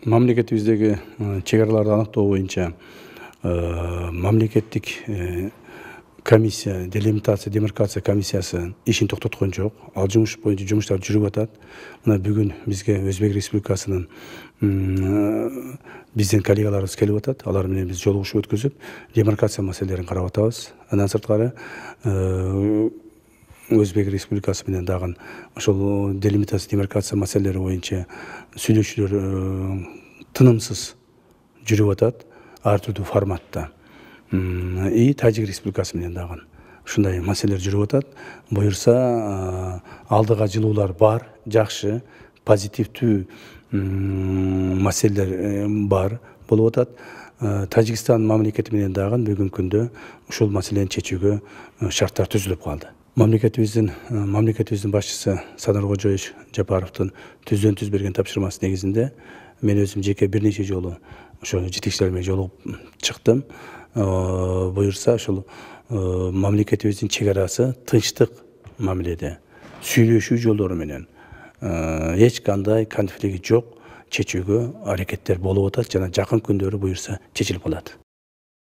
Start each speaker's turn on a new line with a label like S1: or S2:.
S1: мамлекетибиздеги чек араларды аныктоо боюнча мамлекеттик комиссия, делимитация, демаркация комиссиясы ишин токтоткон жок. Ал жумуш боюнча жумуштар жүрүп атат. Мына бүгүн бизге Өзбек Республикасынын биздин коллегаларыбыз келип атат. Алар менен биз жолугушуу өткөзүп, демаркация маселелерин карап атабыз. Андан сырткары Өзбек Республикасы менен дагы ошол делимитация, демаркация маселелери боюнча сүйлөшүүлөр тынымсыз жүрүп атат, ар түрдүү форматта. И Тажик Республикасы менен дагы ушундай маселелер жүрүп атат. Буюрса, алдыга жылуулар бар, жакшы, позитивдүү маселелер бар болуп атат. Тажикстан мамлекети менен дагы бүгүнкү күндө ушул маселени чечүүгө шарттар түзүлүп калды. Мамлекетибиздин башчысы Садыр Кожоевич Жапаровдун түздөн түз берген тапшырмасы негизинде мен өзүм жеке бир нече жолу ошо жетекчилер менен жолугуп чыктым. Буюрса, ошол мамлекетибиздин чек арасы тынчтык мамиледе, сүйлөшүү жолдору менен эч кандай конфликти жок чечүүгө аракеттер болуп атат жана жакын күндөрү буюрса чечилип калат.